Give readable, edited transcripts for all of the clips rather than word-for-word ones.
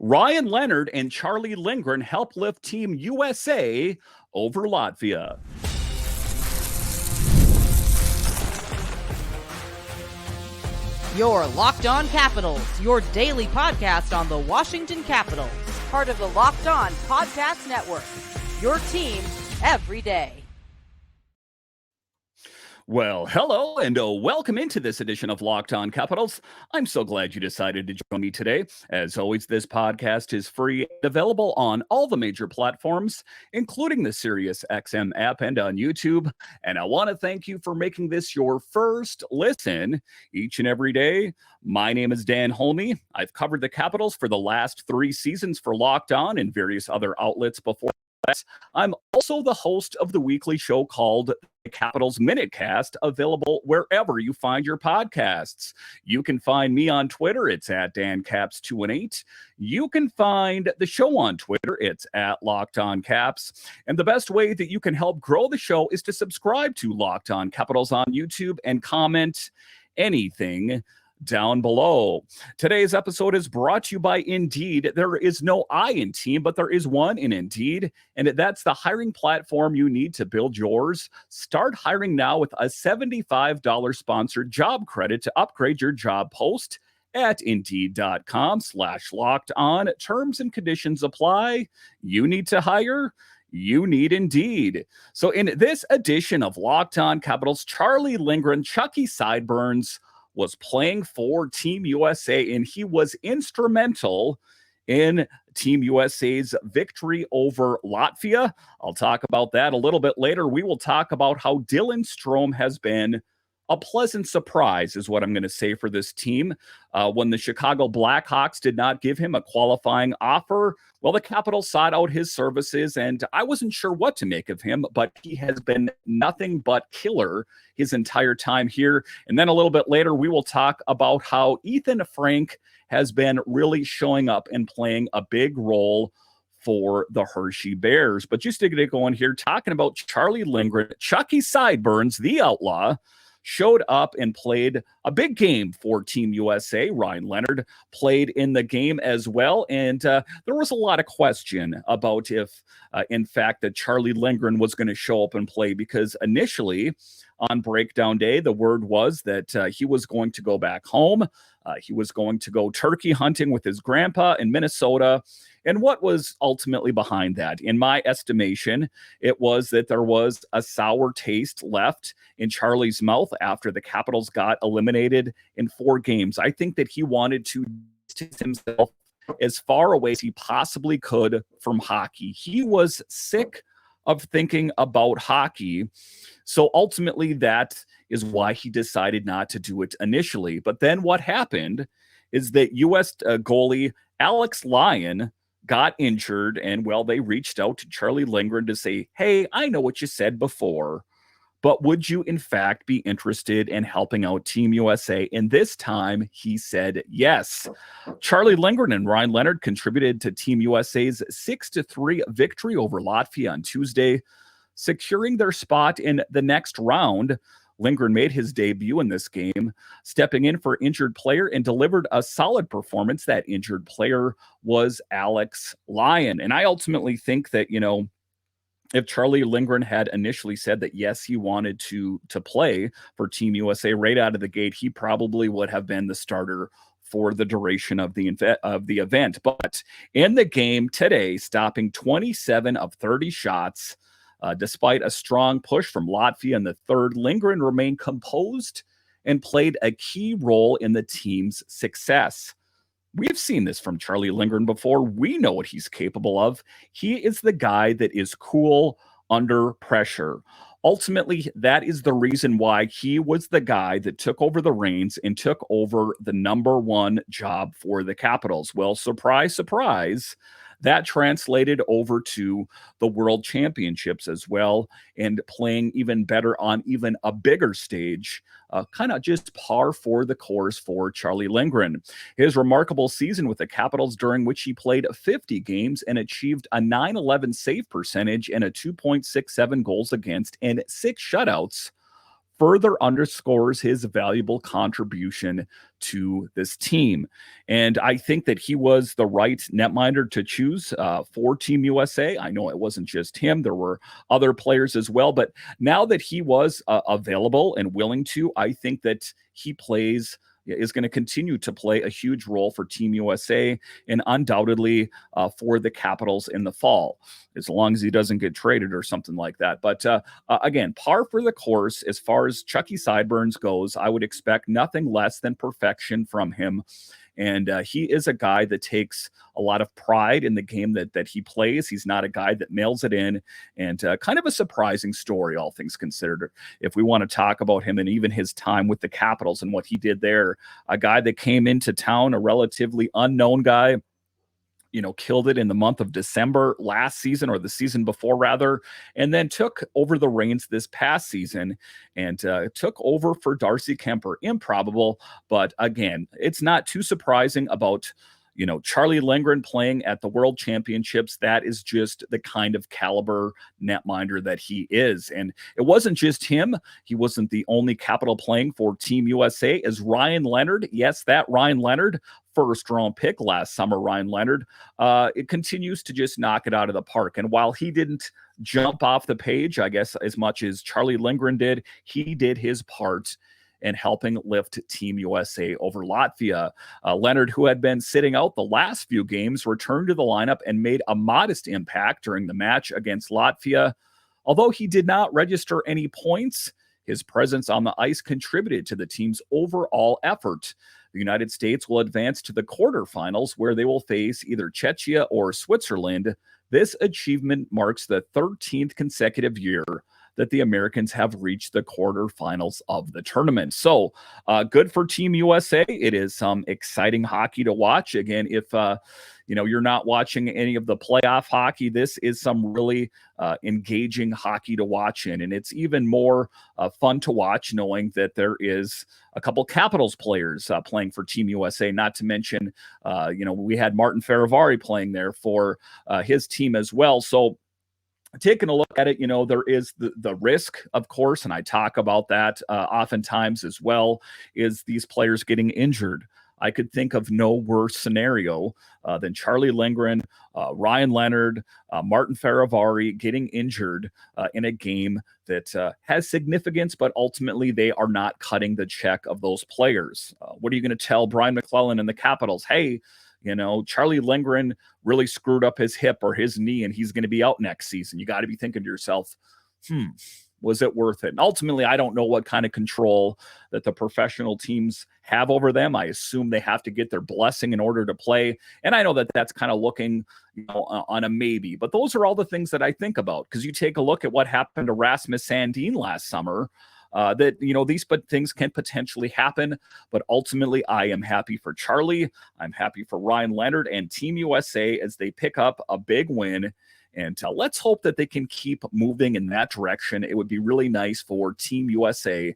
Ryan Leonard and Charlie Lindgren help lift Team USA over Latvia. Your Locked On Capitals, your daily podcast on the Washington Capitals. Part of the Locked On Podcast Network. Your team every day. Well, hello and welcome into this edition of Locked On Capitals. I'm so glad you decided to join me today. As always, this podcast is free and available on all the major platforms, including the SiriusXM app and on YouTube. And I want to thank you for making this your first listen each and every day. My name is Dan Holme. I've covered the Capitals for the last 3 seasons for Locked On and various other outlets before. I'm also the host of the weekly show called the Capitals Minutecast, available wherever you find your podcasts. You can find me on Twitter. It's at DanCaps218. You can find the show on Twitter. It's at Locked On Caps. And the best way that you can help grow the show is to subscribe to Locked On Capitals on YouTube and comment anything down below. Today's episode is brought to you by Indeed. There is no I in team, but there is one in Indeed, and that's the hiring platform you need to build yours. Start hiring now with a $75 sponsored job credit to upgrade your job post at Indeed.com/locked on. Terms and conditions apply. You need to hire? You need Indeed. So in this edition of Locked On Capitals, Charlie Lindgren, Chucky Sideburns, was playing for Team USA, and he was instrumental in Team USA's victory over Latvia. I'll talk about that a little bit later. We will talk about how Dylan Strome has been a pleasant surprise, is what I'm going to say for this team. When the Chicago Blackhawks did not give him a qualifying offer, well, the Capitals sought out his services, and I wasn't sure what to make of him, but he has been nothing but killer his entire time here. And then a little bit later, we will talk about how Ethen Frank has been really showing up and playing a big role for the Hershey Bears. But just to get going here, talking about Charlie Lindgren, Chucky Sideburns, the outlaw, showed up and played a big game for Team USA. Ryan Leonard played in the game as well. And there was a lot of question about if, in fact, that Charlie Lindgren was going to show up and play, because initially on breakdown day, the word was that he was going to go back home. He was going to go turkey hunting with his grandpa in Minnesota. And what was ultimately behind that? In my estimation, it was that there was a sour taste left in Charlie's mouth after the Capitals got eliminated in 4 games. I think that he wanted to distance himself as far away as he possibly could from hockey. He was sick of thinking about hockey. So ultimately, that is why he decided not to do it initially. But then what happened is that U.S. goalie Alex Lyon got injured, and, well, they reached out to Charlie Lindgren to say, hey, I know what you said before, but would you in fact be interested in helping out Team USA? And this time he said yes. Charlie Lindgren and Ryan Leonard contributed to Team USA's 6-3 victory over Latvia on Tuesday, securing their spot in the next round. Lindgren made his debut in this game, stepping in for injured player, and delivered a solid performance. That injured player was Alex Lyon. And I ultimately think that, if Charlie Lindgren had initially said that, yes, he wanted to play for Team USA right out of the gate, he probably would have been the starter for the duration of the event. But in the game today, stopping 27 of 30 shots, despite a strong push from Latvia in the third, Lindgren remained composed and played a key role in the team's success. We've seen this from Charlie Lindgren before. We know what he's capable of. He is the guy that is cool under pressure. Ultimately, that is the reason why he was the guy that took over the reins and took over the number 1 job for the Capitals. Well, surprise, surprise, that translated over to the World Championships as well, and playing even better on even a bigger stage, kind of just par for the course for Charlie Lindgren. His remarkable season with the Capitals, during which he played 50 games and achieved a .911 save percentage and a 2.67 goals against and 6 shutouts, further underscores his valuable contribution to this team. And I think that he was the right netminder to choose for Team USA. I know it wasn't just him. There were other players as well. But now that he was available and willing to, I think that he is going to continue to play a huge role for Team USA and undoubtedly for the Capitals in the fall, as long as he doesn't get traded or something like that. But again, par for the course as far as Chucky Sideburns goes. I would expect nothing less than perfection from him. And he is a guy that takes a lot of pride in the game that he plays. He's not a guy that mails it in. And kind of a surprising story, all things considered, if we want to talk about him and even his time with the Capitals and what he did there. A guy that came into town, a relatively unknown guy, killed it in the month of December last season, or the season before rather, and then took over the reins this past season and took over for Darcy Kemper. Improbable, but again, it's not too surprising about Charlie Lindgren playing at the World Championships. That is just the kind of caliber netminder that he is. And it wasn't just him. He wasn't the only Capital playing for Team USA, as Ryan Leonard. Yes, that Ryan Leonard, first round pick last summer, Ryan Leonard, it continues to just knock it out of the park. And while he didn't jump off the page, I guess, as much as Charlie Lindgren did, he did his part and helping lift Team USA over Latvia. Leonard, who had been sitting out the last few games, returned to the lineup and made a modest impact during the match against Latvia. Although he did not register any points, his presence on the ice contributed to the team's overall effort. The United States will advance to the quarterfinals, where they will face either Czechia or Switzerland. This achievement marks the 13th consecutive year that the Americans have reached the quarterfinals of the tournament. So good for Team USA. It is some exciting hockey to watch. Again, if you're not watching any of the playoff hockey, this is some really engaging hockey to watch in. And it's even more fun to watch knowing that there is a couple Capitals players playing for Team USA, not to mention, we had Martin Faravari playing there for his team as well. So taking a look at it, there is the risk, of course, and I talk about that oftentimes as well, is these players getting injured. I could think of no worse scenario than Charlie Lindgren, Ryan Leonard, Martin Faravari getting injured in a game that has significance, but ultimately they are not cutting the check of those players. What are you going to tell Brian McClellan and the Capitals? Hey, Charlie Lindgren really screwed up his hip or his knee and he's going to be out next season. You got to be thinking to yourself, was it worth it? And ultimately, I don't know what kind of control that the professional teams have over them. I assume they have to get their blessing in order to play. And I know that that's kind of looking on a maybe. But those are all the things that I think about, because you take a look at what happened to Rasmus Sandin last summer. These things can potentially happen, but ultimately I am happy for Charlie. I'm happy for Ryan Leonard and Team USA as they pick up a big win. And let's hope that they can keep moving in that direction. It would be really nice for Team USA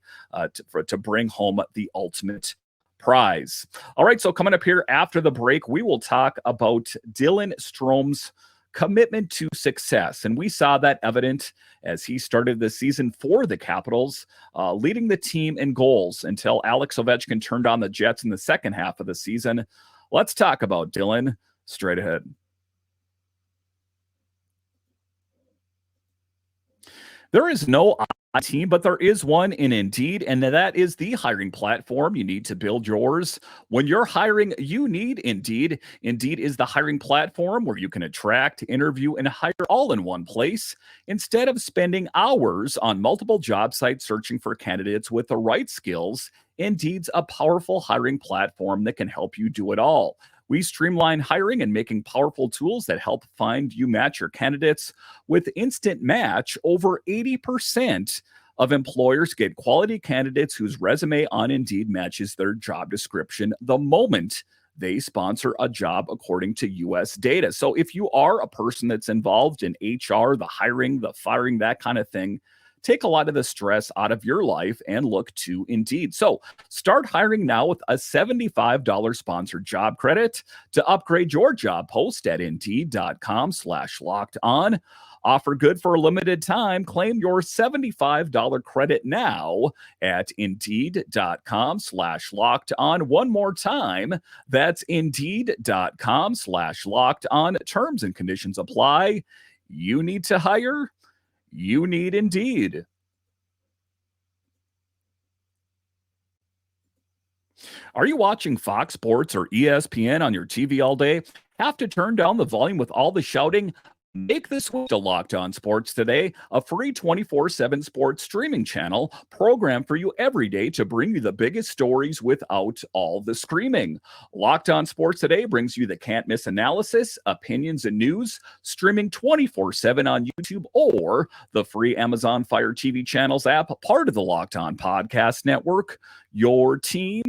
to bring home the ultimate prize. All right, so coming up here after the break, we will talk about Dylan Strome's commitment to success. And we saw that evident as he started the season for the Capitals, leading the team in goals until Alex Ovechkin turned on the Jets in the second half of the season. Let's talk about Dylan straight ahead. There is no team, but there is one in Indeed, and that is the hiring platform you need to build yours. When you're hiring, you need Indeed. Indeed is the hiring platform where you can attract, interview, and hire all in one place. Instead of spending hours on multiple job sites searching for candidates with the right skills, Indeed's a powerful hiring platform that can help you do it all. We streamline hiring and making powerful tools that help find you match your candidates. With Instant Match, over 80% of employers get quality candidates whose resume on Indeed matches their job description the moment they sponsor a job, according to U.S. data. So if you are a person that's involved in HR, the hiring, the firing, that kind of thing, take a lot of the stress out of your life and look to Indeed. So start hiring now with a $75 sponsored job credit to upgrade your job post at Indeed.com/locked on. Offer good for a limited time. Claim your $75 credit now at Indeed.com/locked on. One more time. That's Indeed.com/locked on. Terms and conditions apply. You need to hire. You need Indeed. Are you watching Fox Sports or ESPN on your TV all day? Have to turn down the volume with all the shouting? Make the switch to Locked On Sports today, a free 24/7 sports streaming channel programmed for you every day to bring you the biggest stories without all the screaming. Locked On Sports today brings you the can't-miss analysis, opinions, and news, streaming 24/7 on YouTube or the free Amazon Fire TV channels app, part of the Locked On Podcast Network. Your team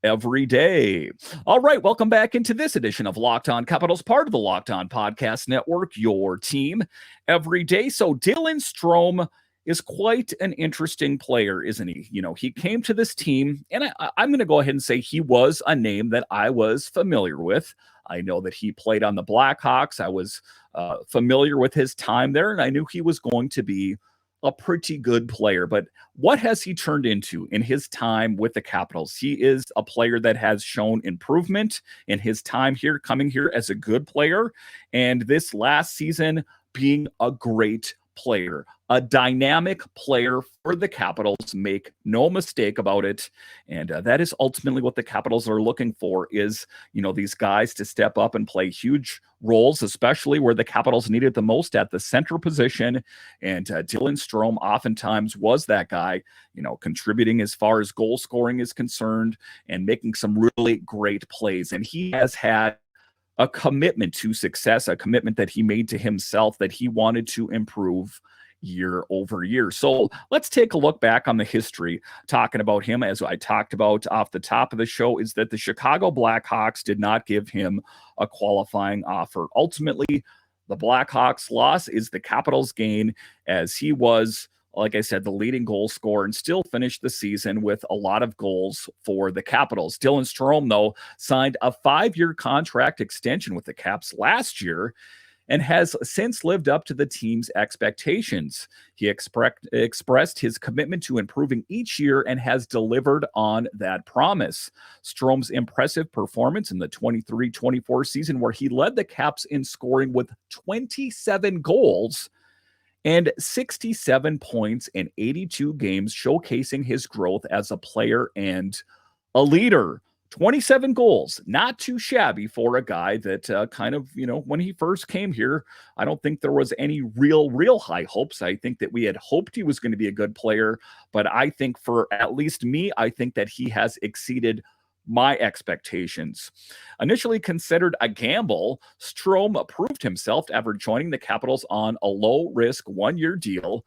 every day. All right, welcome back into this edition of Locked On Capitals, part of the Locked On Podcast Network, your team every day. So Dylan Strome is quite an interesting player, isn't he? You know, he came to this team, and I'm going to go ahead and say he was a name that I was familiar with. I know that he played on the Blackhawks. I was familiar with his time there, and I knew he was going to be a pretty good player. But what has he turned into in his time with the Capitals? He is a player that has shown improvement in his time here, coming here as a good player, and this last season being a great player, a dynamic player for the Capitals. Make no mistake about it. And that is ultimately what the Capitals are looking for, is, you know, these guys to step up and play huge roles, especially where the Capitals needed the most, at the center position. And Dylan Strome oftentimes was that guy, you know, contributing as far as goal scoring is concerned and making some really great plays. And he has had a commitment to success, a commitment that he made to himself that he wanted to improve year over year. So let's take a look back on the history. Talking about him, as I talked about off the top of the show, is that the Chicago Blackhawks did not give him a qualifying offer. Ultimately, the Blackhawks' loss is the Capitals' gain, as he was, like I said, the leading goal scorer and still finished the season with a lot of goals for the Capitals. Dylan Strome, though, signed a 5-year contract extension with the Caps last year and has since lived up to the team's expectations. He expressed his commitment to improving each year and has delivered on that promise. Strome's impressive performance in the 23-24 season, where he led the Caps in scoring with 27 goals and 67 points in 82 games, showcasing his growth as a player and a leader. 27 goals, not too shabby for a guy that kind of, you know, when he first came here, I don't think there was any real high hopes. I think that we had hoped he was going to be a good player, but I think, for at least me, I think that he has exceeded my expectations. Initially considered a gamble, Strome proved himself after joining the Capitals on a low-risk 1-year deal.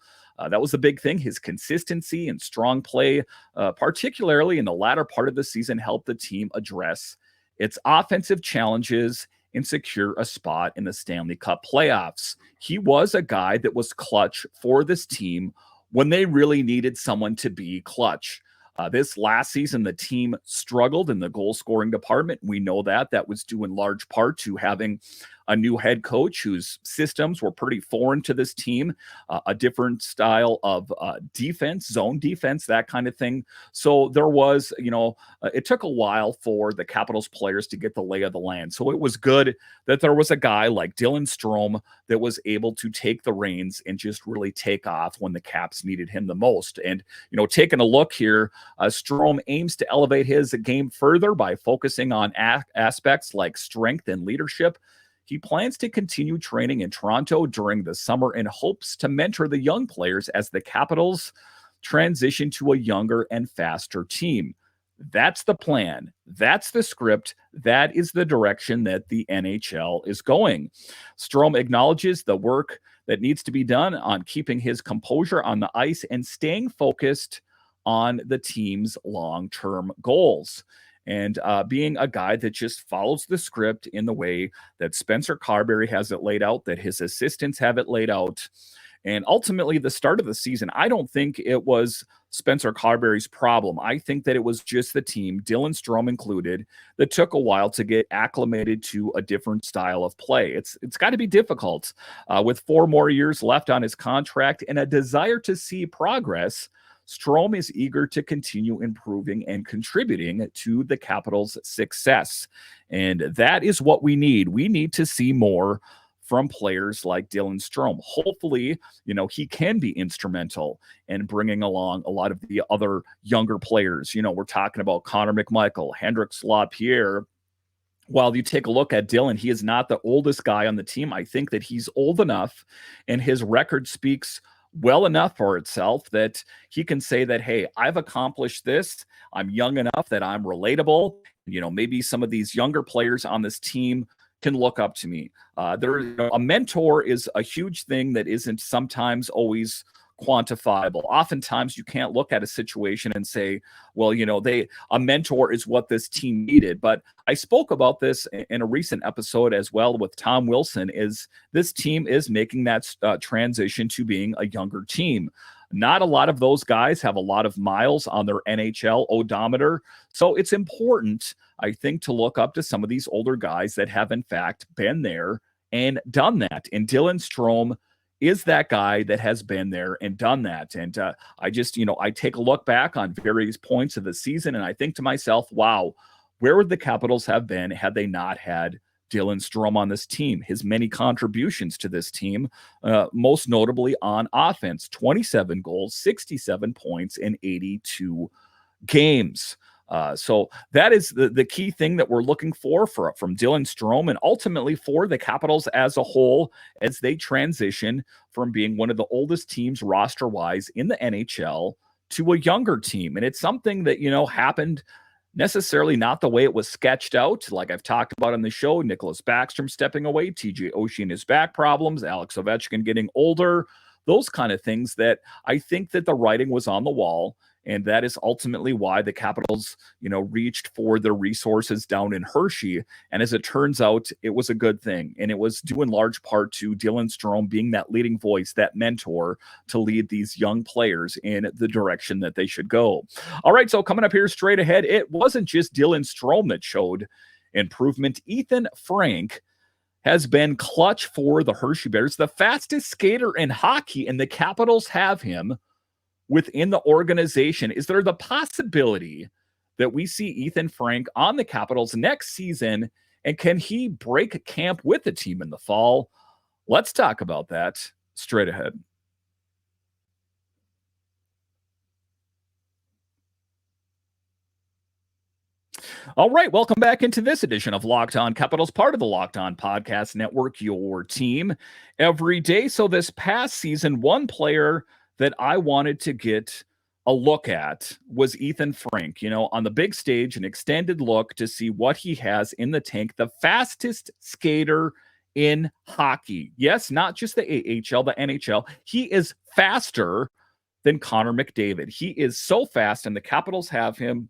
That was the big thing. His consistency and strong play, particularly in the latter part of the season, helped the team address its offensive challenges and secure a spot in the Stanley Cup playoffs. He was a guy that was clutch for this team when they really needed someone to be clutch. This last season, the team struggled in the goal scoring department. We know that. That was due in large part to having a new head coach whose systems were pretty foreign to this team, a different style of defense, zone defense, that kind of thing. So there was, you know, it took a while for the Capitals players to get the lay of the land. So it was good that there was a guy like Dylan Strome that was able to take the reins and just really take off when the Caps needed him the most. And, you know, taking a look here, Strome aims to elevate his game further by focusing on aspects like strength and leadership. He plans to continue training in Toronto during the summer and hopes to mentor the young players as the Capitals transition to a younger and faster team. That's the plan. That's the script. That is the direction that the NHL is going. Strome acknowledges the work that needs to be done on keeping his composure on the ice and staying focused on the team's long-term goals. And being a guy that just follows the script in the way that Spencer Carberry has it laid out, that his assistants have it laid out. And ultimately, the start of the season, I don't think it was Spencer Carberry's problem. I think that it was just the team, Dylan Strome included, that took a while to get acclimated to a different style of play. It's got to be difficult with 4 more years left on his contract and a desire to see progress. Strome is eager to continue improving and contributing to the Capitals' success. And that is what we need. We need to see more from players like Dylan Strome. Hopefully, he can be instrumental in bringing along a lot of the other younger players. We're talking about Connor McMichael, Hendrix Lapierre. While you take a look at Dylan, he is not the oldest guy on the team. I think that he's old enough and his record speaks well enough for itself that he can say that, hey, I've accomplished this. I'm young enough that I'm relatable. Maybe some of these younger players on this team can look up to me. A mentor is a huge thing that isn't sometimes always quantifiable. Oftentimes you can't look at a situation and say, well, a mentor is what this team needed. But I spoke about this in a recent episode as well with Tom Wilson, is this team is making that transition to being a younger team. Not a lot of those guys have a lot of miles on their NHL odometer. So it's important, I think, to look up to some of these older guys that have, in fact, been there and done that. And Dylan Strome is that guy that has been there and done that. And I take a look back on various points of the season, and I think to myself, wow, where would the Capitals have been had they not had Dylan Strome on this team? His many contributions to this team, most notably on offense, 27 goals, 67 points in 82 games. So that is the key thing that we're looking for from Dylan Strome, and ultimately for the Capitals as a whole, as they transition from being one of the oldest teams roster-wise in the NHL to a younger team. And it's something that, happened necessarily not the way it was sketched out. Like I've talked about on the show, Nicholas Backstrom stepping away, TJ Oshie and his back problems, Alex Ovechkin getting older, those kind of things that I think that the writing was on the wall. And that is ultimately why the Capitals, reached for their resources down in Hershey. And as it turns out, it was a good thing. And it was due in large part to Dylan Strome being that leading voice, that mentor to lead these young players in the direction that they should go. All right, so coming up here straight ahead, it wasn't just Dylan Strome that showed improvement. Ethen Frank has been clutch for the Hershey Bears, the fastest skater in hockey, and the Capitals have him within the organization. Is there the possibility that we see Ethen Frank on the Capitals next season, and can he break camp with the team in the fall? Let's talk about that straight ahead. All right, welcome back into this edition of Locked On Capitals, part of the Locked On Podcast Network, your team every day. So this past season, one player that I wanted to get a look at was Ethen Frank, on the big stage, an extended look to see what he has in the tank, the fastest skater in hockey. Yes, not just the AHL, the NHL. He is faster than Connor McDavid. He is so fast, and the Capitals have him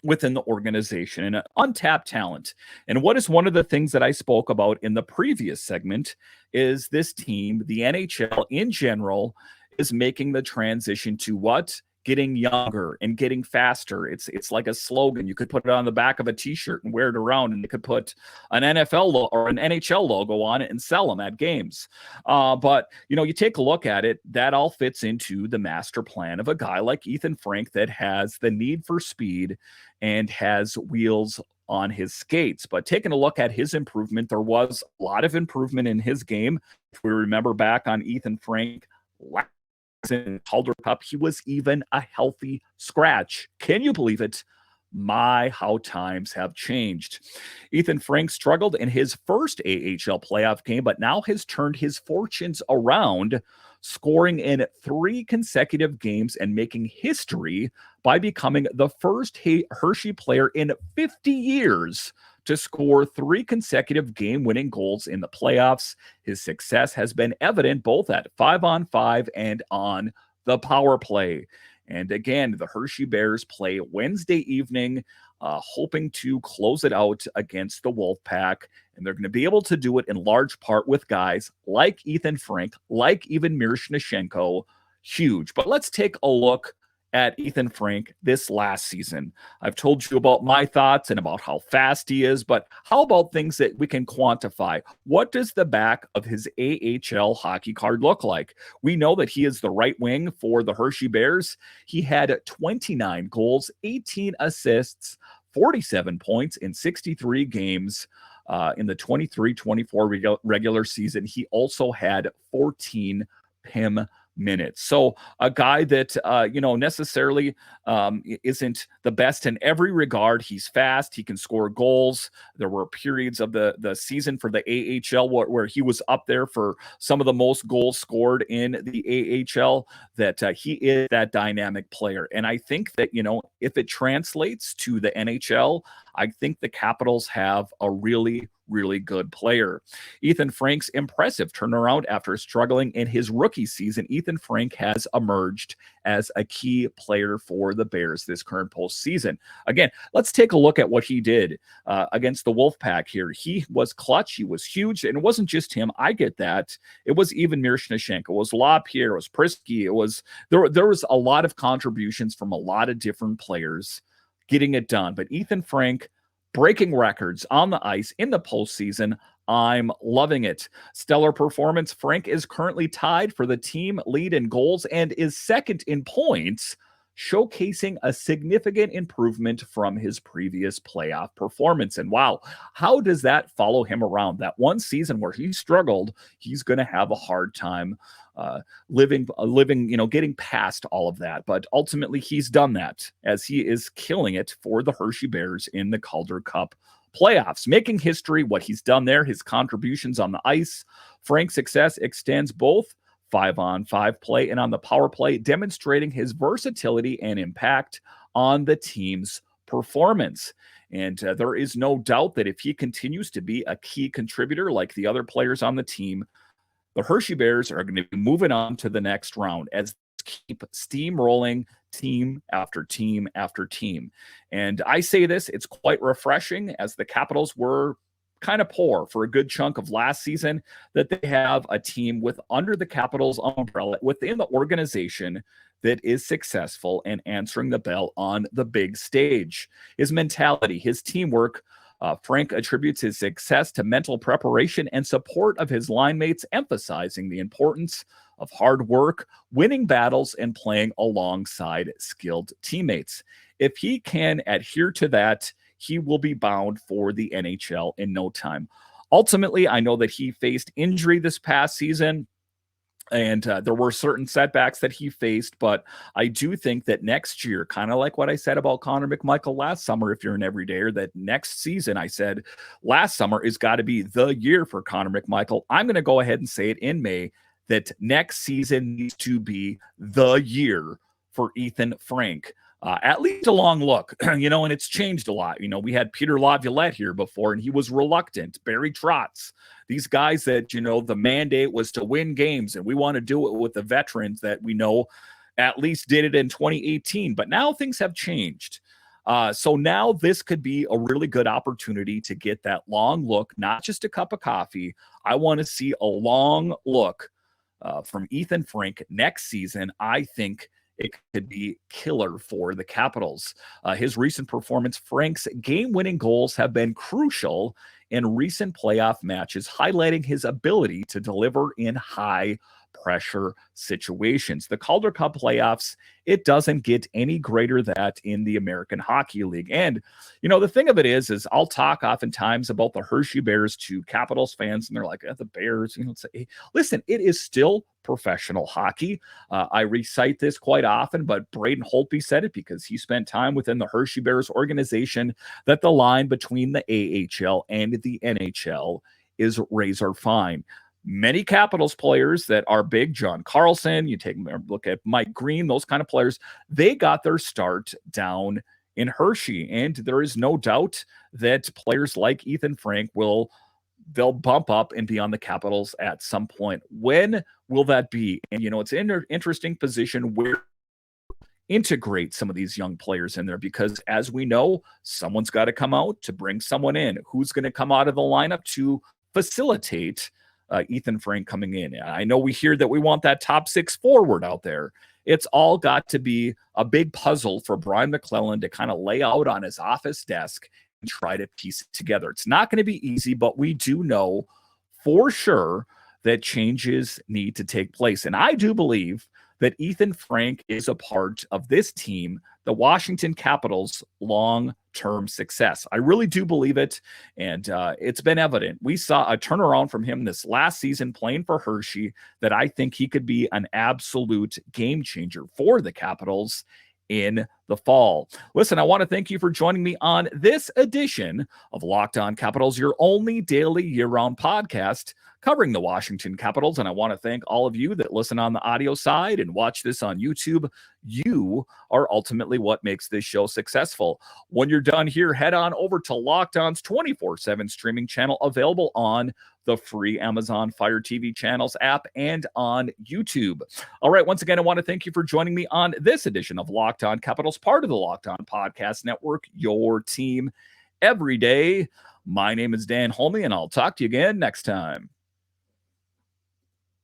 within the organization and an untapped talent. And what is one of the things that I spoke about in the previous segment is this team, the NHL in general, is making the transition to what? Getting younger and getting faster. It's like a slogan. You could put it on the back of a t-shirt and wear it around, and you could put an NFL or an NHL logo on it and sell them at games. But you take a look at it, that all fits into the master plan of a guy like Ethen Frank that has the need for speed and has wheels on his skates. But taking a look at his improvement, there was a lot of improvement in his game. If we remember back on Ethen Frank in Calder Cup, he was even a healthy scratch. Can you believe it? My, how times have changed. Ethen Frank struggled in his first AHL playoff game, but now has turned his fortunes around, scoring in 3 consecutive games and making history by becoming the first Hershey player in 50 years to score 3 consecutive game-winning goals in the playoffs. His success has been evident both at 5-on-5 and on the power play. And again, the Hershey Bears play Wednesday evening hoping to close it out against the Wolfpack. And they're going to be able to do it in large part with guys like Ethen Frank, like even Miroshnichenko. Huge. But let's take a look at Ethen Frank this last season. I've told you about my thoughts and about how fast he is, but how about things that we can quantify? What does the back of his AHL hockey card look like? We know that he is the right wing for the Hershey Bears. He had 29 goals, 18 assists, 47 points in 63 games. In the 23-24 regular season, he also had 14 PIM minutes. So a guy that, necessarily isn't the best in every regard. He's fast. He can score goals. There were periods of the season for the AHL where he was up there for some of the most goals scored in the AHL, that he is that dynamic player. And I think that, if it translates to the NHL, I think the Capitals have a really, really good player. Ethen Frank's impressive turnaround after struggling in his rookie season. Ethen Frank has emerged as a key player for the Bears this current postseason. Again, let's take a look at what he did against the Wolfpack here. He was clutch. He was huge. And it wasn't just him. I get that. It was even Miroshnichenko. It was LaPierre. It was Prisky. It was there was a lot of contributions from a lot of different players getting it done. But Ethen Frank breaking records on the ice in the postseason. I'm loving it. Stellar performance. Frank is currently tied for the team lead in goals and is second in points, showcasing a significant improvement from his previous playoff performance. And wow, how does that follow him around? That one season where he struggled, he's going to have a hard time living, getting past all of that. But ultimately, he's done that as he is killing it for the Hershey Bears in the Calder Cup playoffs, making history. What he's done there, his contributions on the ice. Frank's success extends both 5-on-5 play and on the power play, demonstrating his versatility and impact on the team's performance. And there is no doubt that if he continues to be a key contributor like the other players on the team, the Hershey Bears are going to be moving on to the next round as keep steamrolling team after team after team. And I say this, it's quite refreshing, as the Capitals were kind of poor for a good chunk of last season, that they have a team with under the Capitals umbrella within the organization that is successful and answering the bell on the big stage. His mentality, his teamwork, Frank attributes his success to mental preparation and support of his line mates, emphasizing the importance of hard work, winning battles, and playing alongside skilled teammates. If he can adhere to that, he will be bound for the NHL in no time. Ultimately, I know that he faced injury this past season, and there were certain setbacks that he faced, but I do think that next year, kind of like what I said about Connor McMichael last summer, if you're an everydayer, that next season, I said last summer is got to be the year for Connor McMichael. I'm going to go ahead and say it in May that next season needs to be the year for Ethen Frank. At least a long look, and it's changed a lot. We had Peter Laviolette here before, and he was reluctant. Barry Trotz, these guys that, the mandate was to win games, and we want to do it with the veterans that we know at least did it in 2018. But now things have changed. So now this could be a really good opportunity to get that long look, not just a cup of coffee. I want to see a long look from Ethen Frank next season. I think it could be killer for the Capitals. His recent performance, Frank's game-winning goals have been crucial in recent playoff matches, highlighting his ability to deliver in high-pressure situations. The Calder Cup playoffs, it doesn't get any greater than that in the American Hockey League. And, the thing of it is I'll talk oftentimes about the Hershey Bears to Capitals fans, and they're like, the Bears, listen, it is still professional hockey. I recite this quite often, but Braden Holtby said it because he spent time within the Hershey Bears organization, that the line between the AHL and the NHL is razor fine. Many Capitals players that are big, John Carlson, you take a look at Mike Green, those kind of players, they got their start down in Hershey. And there is no doubt that players like Ethen Frank they'll bump up and be on the Capitals at some point. When will that be? And, it's an interesting position where integrate some of these young players in there, because as we know, someone's got to come out to bring someone in. Who's going to come out of the lineup to facilitate Ethen Frank coming in? I know we hear that we want that top 6 forward out there. It's all got to be a big puzzle for Brian McClellan to kind of lay out on his office desk and try to piece it together. It's not going to be easy, but we do know for sure that changes need to take place. And I do believe that Ethen Frank is a part of this team, the Washington Capitals' long-term success. I really do believe it, and it's been evident. We saw a turnaround from him this last season playing for Hershey that I think he could be an absolute game changer for the Capitals in the fall. Listen, I want to thank you for joining me on this edition of Locked On Capitals, your only daily year-round podcast covering the Washington Capitals. And I want to thank all of you that listen on the audio side and watch this on YouTube. You are ultimately what makes this show successful. When you're done here, head on over to Locked On's 24/7 streaming channel, available on the free Amazon Fire TV channels app and on YouTube. All right, once again, I want to thank you for joining me on this edition of Locked On Capitals, part of the Locked On Podcast Network, your team every day. My name is Dan Holme, and I'll talk to you again next time.